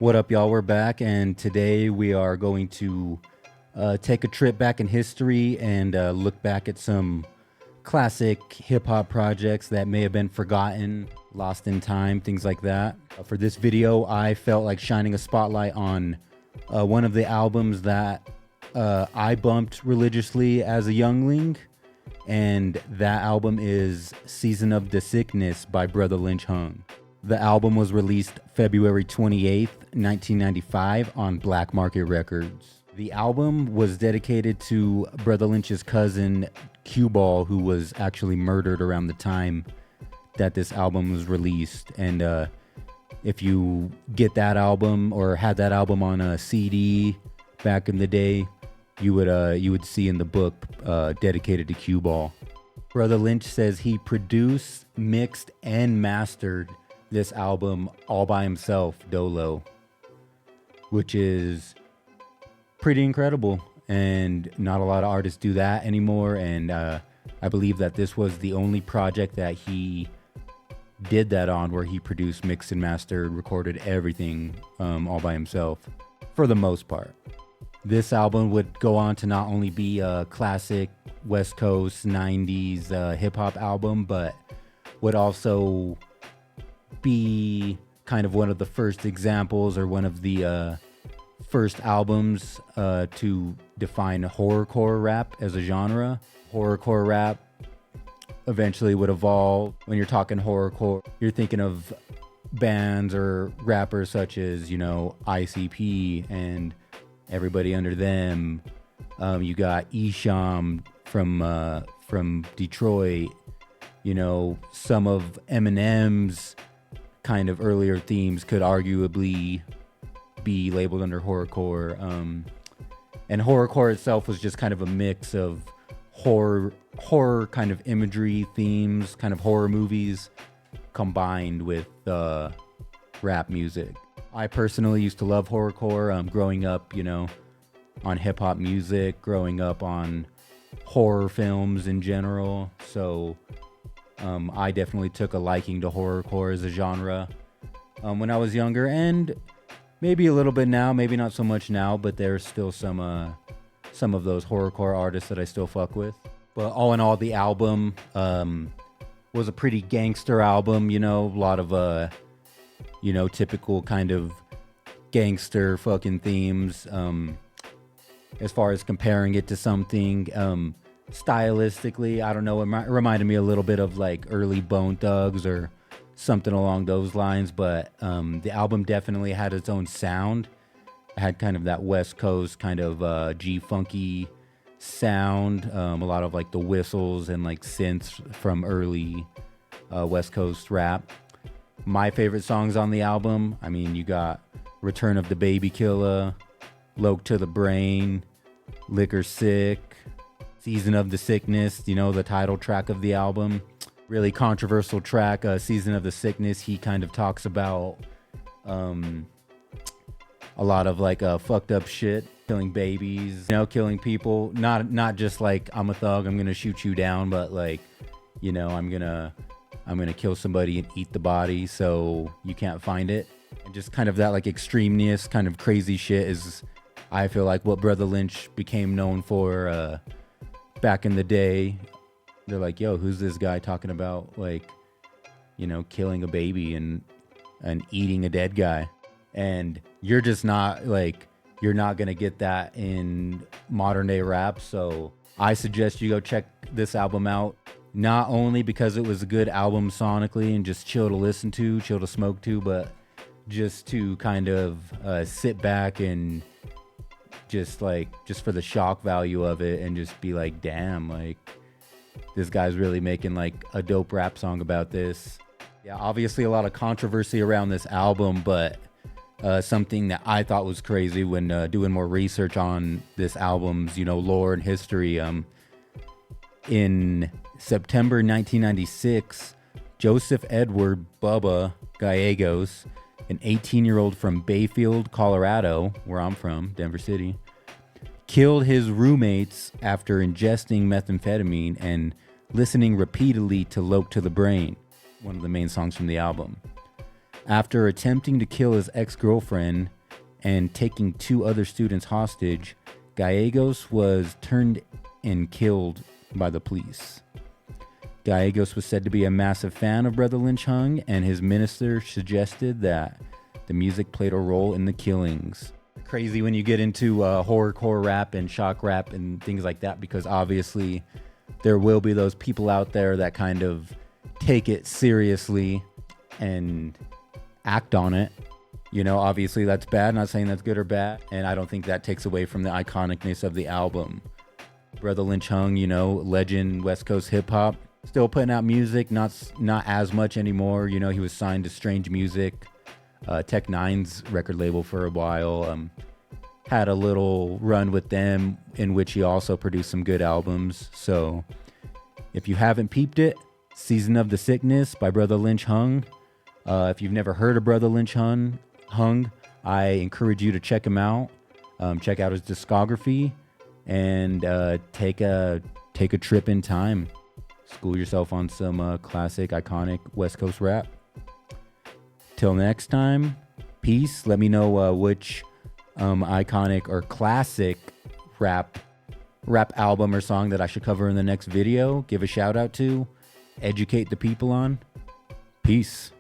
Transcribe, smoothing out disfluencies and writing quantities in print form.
What up, y'all? We're back, and today we are going to take a trip back in history and look back at some classic hip-hop projects that may have been forgotten, lost in time, things like that. For this video, I felt like shining a spotlight on one of the albums that I bumped religiously as a youngling, and that album is Season of the Sickness by Brotha Lynch Hung. The album was released February 28th, 1995 on Black Market Records. The album was dedicated to Brotha Lynch's cousin, Cue Ball, who was actually murdered around the time that this album was released. And if you get that album or had that album on a CD back in the day, you would see in the book dedicated to Cue Ball. Brotha Lynch says he produced, mixed, and mastered this album all by himself, dolo, which is pretty incredible, and not a lot of artists do that anymore. And I believe that this was the only project that he did that on, where he produced, mixed, and mastered, recorded everything all by himself for the most part. This album would go on to not only be a classic West Coast 90s hip-hop album, but would also be kind of one of the first examples, or one of the first albums to define horrorcore rap as a genre. Horrorcore rap eventually would evolve. When you're talking horrorcore, you're thinking of bands or rappers such as, ICP and everybody under them. You got Esham from Detroit. Some of Eminem's kind of earlier themes could arguably be labeled under horrorcore. And horrorcore itself was just kind of a mix of horror kind of imagery, themes, kind of horror movies combined with rap music. I personally used to love horrorcore, growing up, on hip-hop music, growing up on horror films in general. So I definitely took a liking to horrorcore as a genre when I was younger, and maybe a little bit now, maybe not so much now, but there's still some of those horrorcore artists that I still fuck with. But all in all, the album was a pretty gangster album, a lot of typical kind of gangster fucking themes. As far as comparing it to something stylistically, I don't know, it reminded me a little bit of like early Bone Thugs or something along those lines. But the album definitely had its own sound. It had kind of that West Coast kind of G-funky sound, a lot of like the whistles and like synths from early West Coast rap. My favorite songs on the album, you got Return of the Baby Killer, Loke to the Brain, Liquor Sick, Season of the Sickness, the title track of the album. Really controversial track, Season of the Sickness. He kind of talks about a lot of like fucked up shit, killing babies, killing people. Not just like, I'm a thug, I'm gonna shoot you down, but like, I'm gonna kill somebody and eat the body so you can't find it. And just kind of that like extremeness, kind of crazy shit is, I feel like, what Brotha Lynch became known for back in the day. They're like, yo, who's this guy talking about like, killing a baby and eating a dead guy? And you're just not like, you're not gonna get that in modern day rap. So I suggest you go check this album out. Not only because it was a good album sonically and just chill to listen to, chill to smoke to, but just to kind of sit back and just for the shock value of it, and just be like, damn, like this guy's really making like a dope rap song about this. Yeah, obviously a lot of controversy around this album, but something that I thought was crazy when doing more research on this album's, lore and history. In September 1996, Joseph Edward Bubba Gallegos, an 18-year-old from Bayfield, Colorado, where I'm from, Denver City, killed his roommates after ingesting methamphetamine and listening repeatedly to Loke to the Brain, one of the main songs from the album. After attempting to kill his ex-girlfriend and taking 2 other students hostage, Gallegos was turned and killed by the police. Gallegos was said to be a massive fan of Brotha Lynch Hung, and his minister suggested that the music played a role in the killings. Crazy when you get into horrorcore rap and shock rap and things like that, because obviously there will be those people out there that kind of take it seriously and act on it. You know, obviously that's bad. Not saying that's good or bad, and I don't think that takes away from the iconicness of the album. Brotha Lynch Hung, you know, legend, West Coast hip hop, still putting out music, not as much anymore. You know, he was signed to Strange Music, Tech Nine's record label for a while. Had a little run with them in which he also produced some good albums. So if you haven't peeped it, Season of the Sickness by Brotha Lynch Hung. If you've never heard of Brotha Lynch Hung, I encourage you to check him out. Check out his discography and take a trip in time. School yourself on some classic, iconic West Coast rap. Till next time, peace. Let me know which iconic or classic rap album or song that I should cover in the next video. Give a shout out to, educate the people on. Peace.